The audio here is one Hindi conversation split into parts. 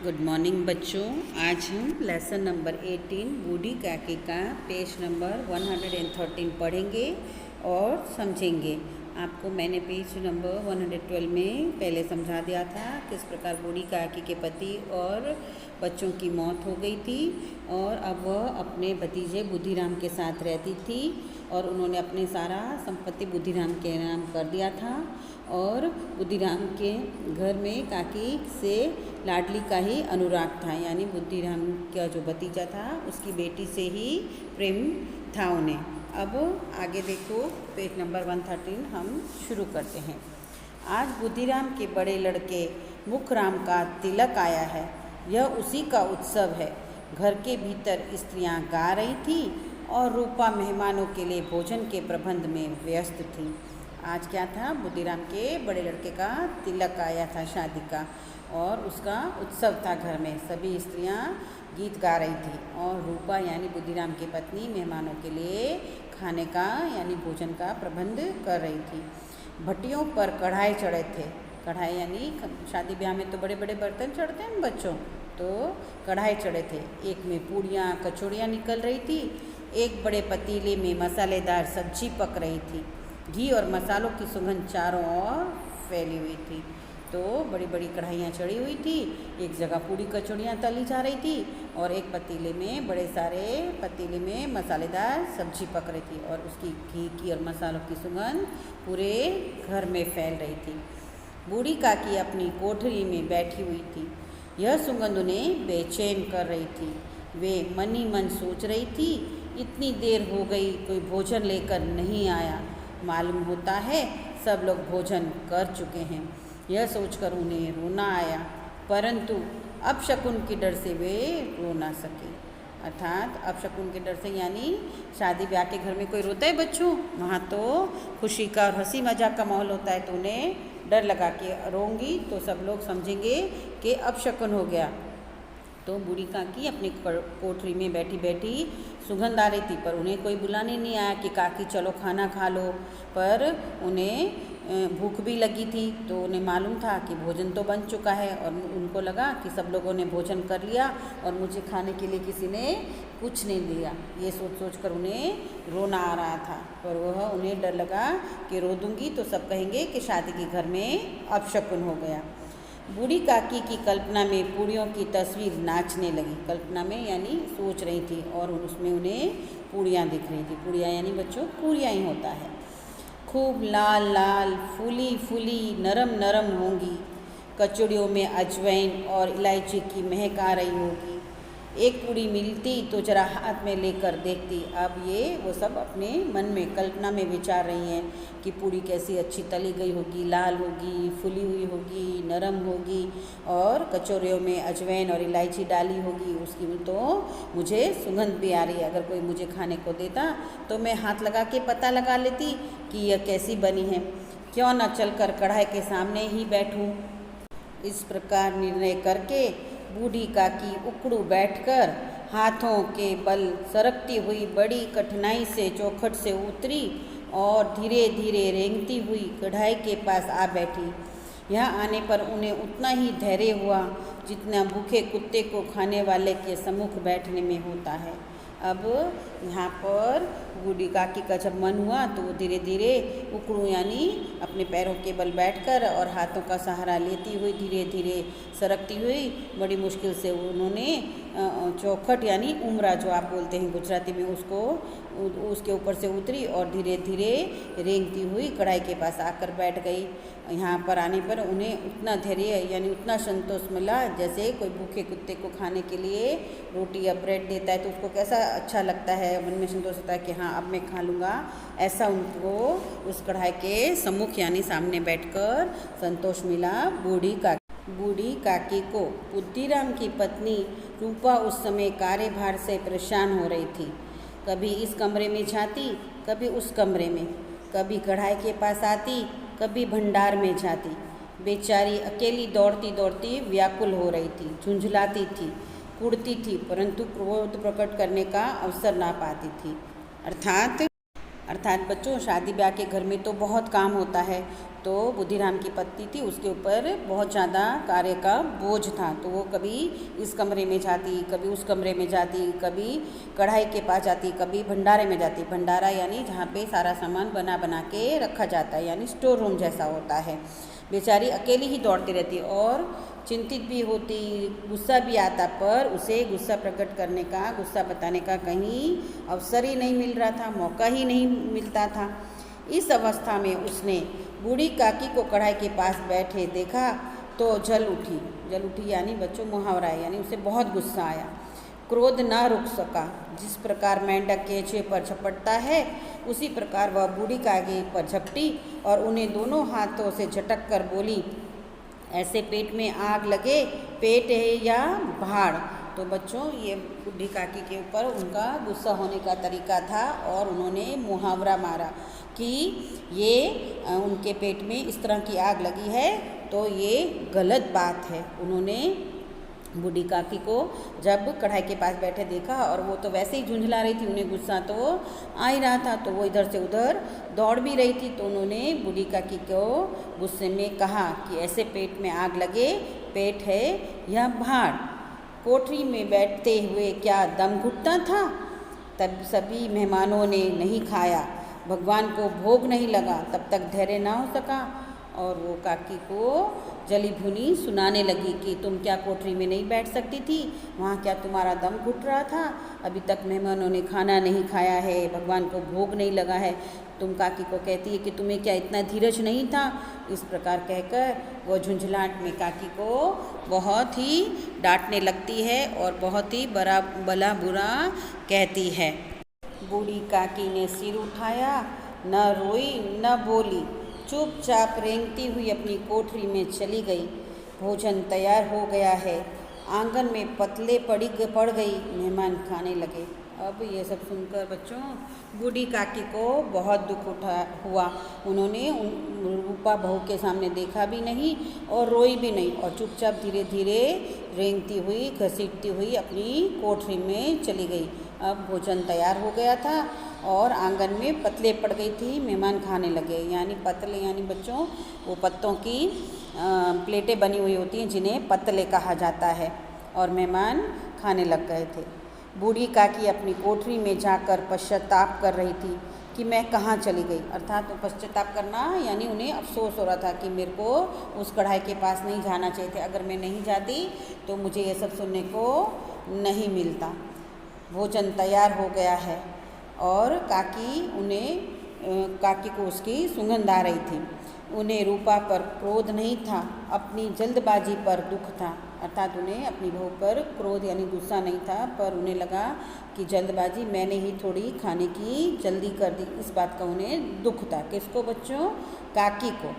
गुड मॉर्निंग बच्चों। आज हम लेसन नंबर 18 बूढ़ी काकी का पेज नंबर 113 पढ़ेंगे और समझेंगे। आपको मैंने पेज नंबर 112 में पहले समझा दिया था किस प्रकार बूढ़ी काकी के पति और बच्चों की मौत हो गई थी और अब वह अपने भतीजे बुद्धिराम के साथ रहती थी और उन्होंने अपने सारा संपत्ति बुद्धिराम के नाम कर दिया था और बुद्धिराम के घर में काकी से लाडली का ही अनुराग था, यानी बुद्धिराम का जो भतीजा था उसकी बेटी से ही प्रेम था उन्हें। अब आगे देखो पेज नंबर 113 हम शुरू करते हैं। आज बुद्धिराम के बड़े लड़के मुखराम का तिलक आया है, यह उसी का उत्सव है। घर के भीतर स्त्रियां गा रही थी और रूपा मेहमानों के लिए भोजन के प्रबंध में व्यस्त थी। आज क्या था? बुद्धिराम के बड़े लड़के का तिलक आया था, शादी का, और उसका उत्सव था। घर में सभी स्त्रियां गीत गा रही थी और रूपा यानी बुद्धिराम की पत्नी मेहमानों के लिए खाने का यानी भोजन का प्रबंध कर रही थी। भट्टियों पर कढ़ाई चढ़े थे। कढ़ाई यानी शादी ब्याह में तो बड़े बड़े बर्तन चढ़ते हैं बच्चों, तो कढ़ाई चढ़े थे। एक में पूड़ियाँ कचौड़ियाँ निकल रही थी, एक बड़े पतीले में मसालेदार सब्जी पक रही थी। घी और मसालों की सुगंध चारों ओर फैली हुई थी। तो बड़ी बड़ी कढ़ाइयाँ चढ़ी हुई थी, एक जगह पूड़ी कचौड़ियाँ तली जा रही थी और एक पतीले में बड़े सारे पतीले में मसालेदार सब्जी पक रही थी और उसकी घी की और मसालों की सुगंध पूरे घर में फैल रही थी। बूढ़ी काकी अपनी कोठरी में बैठी हुई थी। यह सुगंध उन्हें बेचैन कर रही थी। वे मन ही मन सोच रही थी, इतनी देर हो गई कोई भोजन लेकर नहीं आया। मालूम होता है सब लोग भोजन कर चुके हैं। यह सोचकर उन्हें रोना आया, परंतु अपशकुन के डर से वे रो ना सके। अर्थात अपशकुन के डर से यानी शादी ब्याह के घर में कोई रोता है बच्चों, वहाँ तो खुशी का और हंसी मजाक का माहौल होता है, तो उन्हें डर लगा कि रोंगी तो सब लोग समझेंगे कि अपशकुन हो गया। तो बूढ़ी काकी अपनी कोठरी में बैठी बैठी सुगंध आ रही थी, पर उन्हें कोई बुलाने नहीं आया कि काकी चलो खाना खा लो। पर उन्हें भूख भी लगी थी, तो उन्हें मालूम था कि भोजन तो बन चुका है और उनको लगा कि सब लोगों ने भोजन कर लिया और मुझे खाने के लिए किसी ने कुछ नहीं दिया। ये सोच सोच कर उन्हें रोना आ रहा था, पर वह उन्हें डर लगा कि रो दूँगी तो सब कहेंगे कि शादी के घर में अपशकुन हो गया। बूढ़ी काकी की कल्पना में पूड़ियों की तस्वीर नाचने लगी। कल्पना में यानी सोच रही थी और उसमें उन्हें पूड़ियाँ दिख रही थी। पूड़ियाँ यानी बच्चों पूड़ियाँ ही होता है। खूब लाल लाल फूली फूली नरम नरम होंगी। कचौड़ियों में अजवाइन और इलायची की महक आ रही होगी। एक पूड़ी मिलती तो जरा हाथ में लेकर देखती। अब ये वो सब अपने मन में कल्पना में विचार रही हैं कि पूड़ी कैसी अच्छी तली गई होगी, लाल होगी, फुली हुई होगी, नरम होगी और कचौरियों में अजवाइन और इलायची डाली होगी। उसकी तो मुझे सुगंध भी आ रही है। अगर कोई मुझे खाने को देता तो मैं हाथ लगा के पता लगा लेती कि यह कैसी बनी है। क्यों न चलकर कढ़ाई के सामने ही बैठूं। इस प्रकार निर्णय करके बूढ़ी काकी उकड़ू बैठकर हाथों के बल सरकती हुई बड़ी कठिनाई से चौखट से उतरी और धीरे धीरे रेंगती हुई कढ़ाई के पास आ बैठी। यहाँ आने पर उन्हें उतना ही धैर्य हुआ जितना भूखे कुत्ते को खाने वाले के सम्मुख बैठने में होता है। अब यहाँ पर बूढ़ी काकी का जब मन हुआ तो वो धीरे धीरे उकड़ू यानी अपने पैरों के बल बैठकर और हाथों का सहारा लेती हुई धीरे धीरे सरकती हुई बड़ी मुश्किल से उन्होंने चौखट यानी उमरा जो आप बोलते हैं गुजराती में उसके ऊपर से उतरी और धीरे धीरे रेंगती हुई कढ़ाई के पास आकर बैठ गई। यहाँ पर आने पर उन्हें उतना धैर्य यानी उतना संतोष मिला जैसे कोई भूखे कुत्ते को खाने के लिए रोटी या ब्रेड देता है तो उसको कैसा अच्छा लगता है, मन में संतोष होता है कि हाँ अब मैं खा लूँगा। ऐसा उनको उस कढ़ाई के सम्मुख यानी सामने बैठकर संतोष मिला बूढ़ी काकी को। बुद्धिराम की पत्नी रूपा उस समय कार्यभार से परेशान हो रही थी। कभी इस कमरे में जाती, कभी उस कमरे में, कभी कढ़ाई के पास आती, कभी भंडार में जाती। बेचारी अकेली दौड़ती दौड़ती व्याकुल हो रही थी, झुंझलाती थी, कुड़ती थी, परंतु क्रोध प्रकट करने का अवसर ना पाती थी। अर्थात अर्थात बच्चों शादी ब्याह के घर में तो बहुत काम होता है, तो बुद्धिराम की पत्नी थी, उसके ऊपर बहुत ज़्यादा कार्य का बोझ था। तो वो कभी इस कमरे में जाती, कभी उस कमरे में जाती, कभी कढ़ाई के पास जाती, कभी भंडारे में जाती। भंडारा यानी जहाँ पे सारा सामान बना बना के रखा जाता है, यानी स्टोर रूम जैसा होता है। बेचारी अकेली ही दौड़ती रहती और चिंतित भी होती, गुस्सा भी आता, पर उसे गुस्सा प्रकट करने का, गुस्सा बताने का कहीं अवसर ही नहीं मिल रहा था, मौका ही नहीं मिलता था। इस अवस्था में उसने बूढ़ी काकी को कढ़ाई के पास बैठे देखा तो जल उठी यानी बच्चों मुहावरा है, यानी उसे बहुत गुस्सा आया। क्रोध ना रुक सका। जिस प्रकार मेंढक केंचुए पर झपटता है, उसी प्रकार वह बूढ़ी काकी पर झपटी और उन्हें दोनों हाथों से झटक कर बोली, ऐसे पेट में आग लगे, पेट है या भाड़। तो बच्चों ये बूढ़ी काकी के ऊपर उनका गुस्सा होने का तरीका था और उन्होंने मुहावरा मारा कि ये उनके पेट में इस तरह की आग लगी है तो ये गलत बात है। उन्होंने बूढ़ी काकी को जब कढ़ाई के पास बैठे देखा और वो तो वैसे ही झुंझला रही थी, उन्हें गुस्सा तो आ ही रहा था, तो वो इधर से उधर दौड़ भी रही थी। तो उन्होंने बूढ़ी काकी को गुस्से में कहा कि ऐसे पेट में आग लगे, पेट है या भाड़। कोठरी में बैठते हुए क्या दम घुटता था? तब सभी मेहमानों ने नहीं खाया, भगवान को भोग नहीं लगा, तब तक धैर्य ना हो सका और वो काकी को जली भुनी सुनाने लगी कि तुम क्या कोठरी में नहीं बैठ सकती थी, वहाँ क्या तुम्हारा दम घुट रहा था, अभी तक मेहमानों ने खाना नहीं खाया है, भगवान को भोग नहीं लगा है, तुम काकी को कहती है कि तुम्हें क्या इतना धीरज नहीं था। इस प्रकार कहकर वो झुंझलाहट में काकी को बहुत ही डांटने लगती है और बहुत ही भला बुरा कहती है। बूढ़ी काकी ने सिर उठाया, न रोई न बोली, चुपचाप रेंगती हुई अपनी कोठरी में चली गई। भोजन तैयार हो गया है, आंगन में पतले पड़ गई, मेहमान खाने लगे। अब ये सब सुनकर बच्चों बूढ़ी काकी को बहुत दुख हुआ। उन्होंने रूपा बहू के सामने देखा भी नहीं और रोई भी नहीं और चुपचाप धीरे धीरे रेंगती हुई घसीटती हुई अपनी कोठरी में चली गई। अब भोजन तैयार हो गया था और आंगन में पतले पड़ गई थी, मेहमान खाने लगे। यानी पतले यानी बच्चों वो पत्तों की प्लेटें बनी हुई होती हैं जिन्हें पतले कहा जाता है, और मेहमान खाने लग गए थे। बूढ़ी काकी अपनी कोठरी में जाकर पश्चाताप कर रही थी कि मैं कहाँ चली गई। अर्थात तो पश्चाताप करना यानी उन्हें अफसोस हो रहा था कि मेरे को उस कढ़ाई के पास नहीं जाना चाहिए था, अगर मैं नहीं जाती तो मुझे ये सब सुनने को नहीं मिलता। भोजन तैयार हो गया है और काकी को उसकी सुगंध आ रही थी। उन्हें रूपा पर क्रोध नहीं था, अपनी जल्दबाजी पर दुख था। अर्थात उन्हें अपनी बहू पर क्रोध यानी गुस्सा नहीं था, पर उन्हें लगा कि जल्दबाजी मैंने ही थोड़ी खाने की जल्दी कर दी, इस बात का उन्हें दुख था। किसको बच्चों? काकी को।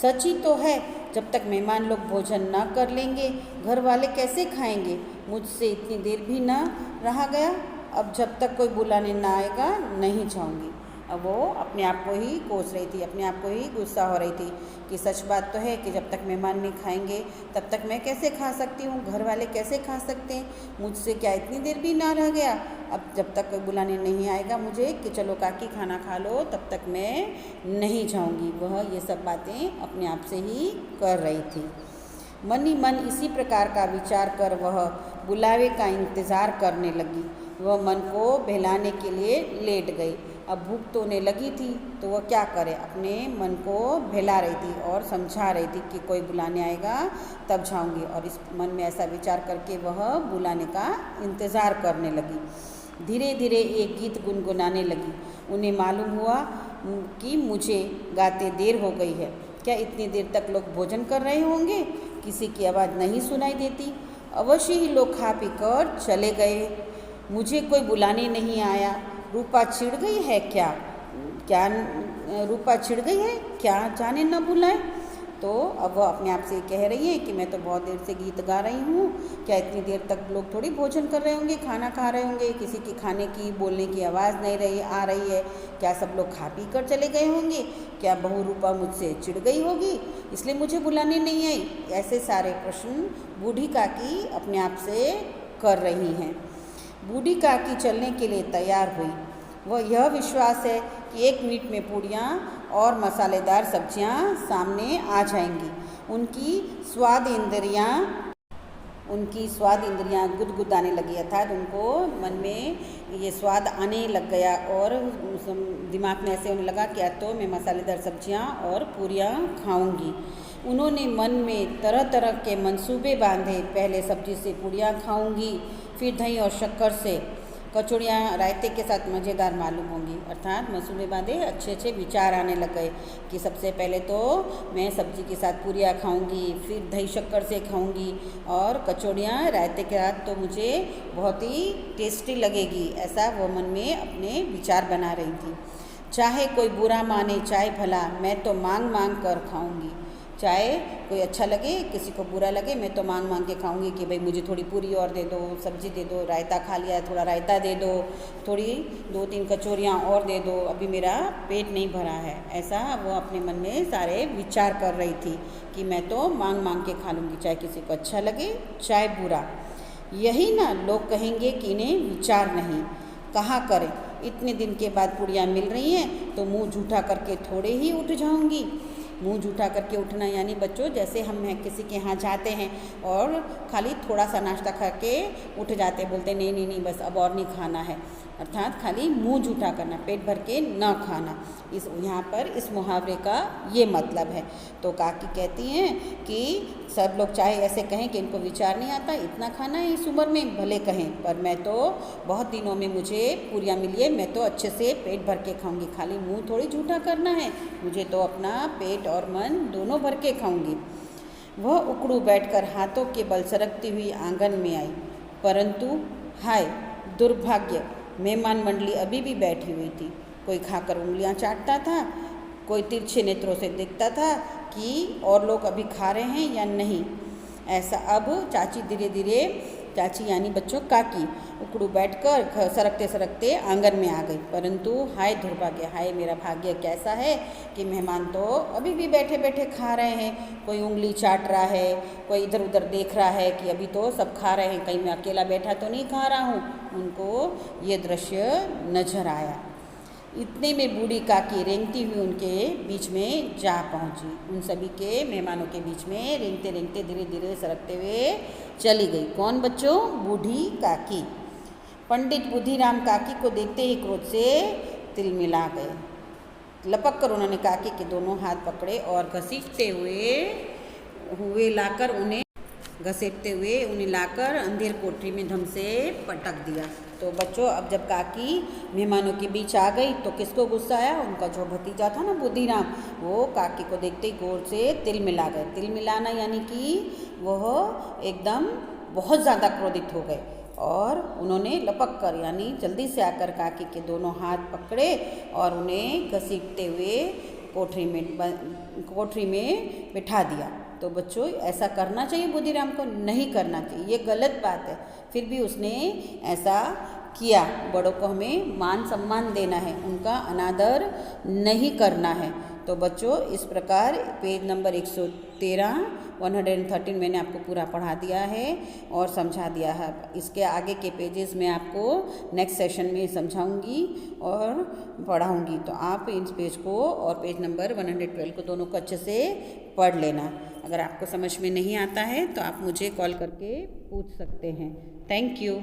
सच ही तो है, जब तक मेहमान लोग भोजन न कर लेंगे घर वाले कैसे खाएंगे। मुझसे इतनी देर भी न रहा गया, अब जब तक कोई बुलाने ना आएगा नहीं जाऊंगी। अब वो अपने आप को ही कोस रही थी, अपने आप को ही गुस्सा हो रही थी कि सच बात तो है कि जब तक मेहमान नहीं खाएंगे तब तक मैं कैसे खा सकती हूँ, घर वाले कैसे खा सकते हैं, मुझसे क्या इतनी देर भी ना रह गया। अब जब तक कोई बुलाने नहीं आएगा मुझे कि चलो काकी खाना खा लो, तब तक मैं नहीं जाऊँगी। वह ये सब बातें अपने आप से ही कर रही थी। मन ही मन इसी प्रकार का विचार कर वह बुलावे का इंतज़ार करने लगी। वह मन को बहलाने के लिए लेट गई। अब भूख तो उन्हें लगी थी तो वह क्या करे, अपने मन को बहला रही थी और समझा रही थी कि कोई बुलाने आएगा तब जाऊंगी, और इस मन में ऐसा विचार करके वह बुलाने का इंतज़ार करने लगी। धीरे धीरे एक गीत गुनगुनाने लगी। उन्हें मालूम हुआ कि मुझे गाते देर हो गई है। क्या इतनी देर तक लोग भोजन कर रहे होंगे? किसी की आवाज़ नहीं सुनाई देती। अवश्य ही लोग खा पी कर चले गए, मुझे कोई बुलाने नहीं आया। रूपा छिड़ गई है क्या रूपा छिड़ गई है क्या, जाने न बुलाए। तो अब वह अपने आप से कह रही है कि मैं तो बहुत देर से गीत गा रही हूँ, क्या इतनी देर तक लोग थोड़ी भोजन कर रहे होंगे, खाना खा रहे होंगे, किसी की खाने की बोलने की आवाज़ नहीं आ रही है, क्या सब लोग खा पी कर चले गए होंगे, क्या बहू रूपा मुझसे चिढ़ गई होगी इसलिए मुझे बुलाने नहीं आई। ऐसे सारे प्रश्न बूढ़ी काकी अपने आप से कर रही हैं। बूढ़ी काकी चलने के लिए तैयार हुई। वह यह विश्वास है कि 1 मिनट में पूड़ियाँ और मसालेदार सब्जियाँ सामने आ जाएंगी। उनकी स्वाद इंद्रियाँ गुदगुदाने लगी, अर्थात उनको मन में ये स्वाद आने लग गया और दिमाग में ऐसे होने लगा कि या तो मैं मसालेदार सब्जियाँ और पूरियाँ खाऊंगी। उन्होंने मन में तरह तरह के मंसूबे बांधे। पहले सब्जी से पूड़ियाँ खाऊंगी, फिर दही और शक्कर से कचौड़ियाँ रायते के साथ मज़ेदार मालूम होंगी। अर्थात मंसूबे बांधे, अच्छे अच्छे विचार आने लग गए कि सबसे पहले तो मैं सब्जी के साथ पूरियाँ खाऊंगी, फिर दही शक्कर से खाऊंगी और कचौड़ियाँ रायते के साथ तो मुझे बहुत ही टेस्टी लगेगी। ऐसा वो मन में अपने विचार बना रही थी। चाहे कोई बुरा माने चाहे भला, मैं तो मांग मांग कर खाऊंगी। चाहे कोई अच्छा लगे किसी को बुरा लगे, मैं तो मांग मांग के खाऊंगी कि भाई मुझे थोड़ी पूरी और दे दो, सब्जी दे दो, रायता खा लिया थोड़ा रायता दे दो, थोड़ी 2-3 कचौरियाँ और दे दो, अभी मेरा पेट नहीं भरा है। ऐसा वो अपने मन में सारे विचार कर रही थी कि मैं तो मांग मांग के खा लूँगी, चाहे किसी को अच्छा लगे चाहे बुरा। यही ना लोग कहेंगे कि इन्हें विचार नहीं, कहाँ करें। इतने दिन के बाद पूड़ियाँ मिल रही हैं तो मुँह झूठा करके थोड़े ही उठ जाऊँगी। मुंह झूठा करके उठना यानी बच्चों, जैसे हम किसी के यहाँ जाते हैं और खाली थोड़ा सा नाश्ता खा के उठ जाते, बोलते नहीं नहीं नहीं बस अब और नहीं खाना है। अर्थात खाली मुंह झूठा करना, पेट भर के न खाना। यहाँ पर इस मुहावरे का ये मतलब है। तो काकी कहती हैं कि सब लोग चाहे ऐसे कहें कि इनको विचार नहीं आता, इतना खाना है इस उम्र में, भले कहें, पर मैं तो बहुत दिनों में मुझे पूरियाँ मिली है, मैं तो अच्छे से पेट भर के खाऊंगी। खाली मुंह थोड़ी झूठा करना है, मुझे तो अपना पेट और मन दोनों भर के खाऊंगी। वह उकड़ू बैठकर हाथों के बल सरकती हुई आंगन में आई, परंतु हाय दुर्भाग्य, मेहमान मंडली अभी भी बैठी हुई थी। कोई खाकर उंगलियां चाटता था, कोई तिरछे नेत्रों से देखता था कि और लोग अभी खा रहे हैं या नहीं। ऐसा अब चाची धीरे धीरे, चाची यानी बच्चों काकी, उकड़ू बैठकर सरकते सरकते आंगन में आ गई। परंतु हाय दुर्भाग्य, हाय मेरा भाग्य कैसा है कि मेहमान तो अभी भी बैठे बैठे खा रहे हैं। कोई उंगली चाट रहा है, कोई इधर उधर देख रहा है कि अभी तो सब खा रहे हैं, कहीं मैं अकेला बैठा तो नहीं खा रहा हूँ। उनको ये दृश्य नजर आया। इतने में बूढ़ी काकी रेंगती हुई उनके बीच में जा पहुंची। उन सभी के मेहमानों के बीच में रेंगते रेंगते धीरे धीरे सरकते हुए चली गई। कौन बच्चों? बूढ़ी काकी। पंडित बुद्धिराम काकी को देखते ही क्रोध से तिलमिला गए। लपक कर उन्होंने काकी के दोनों हाथ पकड़े और घसीटते हुए लाकर उन्हें लाकर अंधेर कोठरी में धम से पटक दिया। तो बच्चों, अब जब काकी मेहमानों के बीच आ गई तो किसको गुस्सा आया? उनका जो भतीजा था ना बुद्धिराम, वो काकी को देखते ही गोर से तिल मिला गए। तिल मिलाना यानी कि वह एकदम बहुत ज़्यादा क्रोधित हो गए और उन्होंने लपक कर यानी जल्दी से आकर काकी के दोनों हाथ पकड़े और उन्हें घसीटते हुए कोठरी में बिठा दिया। तो बच्चों, ऐसा करना चाहिए बुद्धिराम को? नहीं करना चाहिए, ये गलत बात है। फिर भी उसने ऐसा किया। बड़ों को हमें मान सम्मान देना है, उनका अनादर नहीं करना है। तो बच्चों, इस प्रकार पेज नंबर 113 मैंने आपको पूरा पढ़ा दिया है और समझा दिया है। इसके आगे के पेजेस में आपको नेक्स्ट सेशन में समझाऊंगी और पढ़ाऊंगी। तो आप इस पेज को और पेज नंबर 112 को दोनों को अच्छे से पढ़ लेना। अगर आपको समझ में नहीं आता है तो आप मुझे कॉल करके पूछ सकते हैं। Thank you.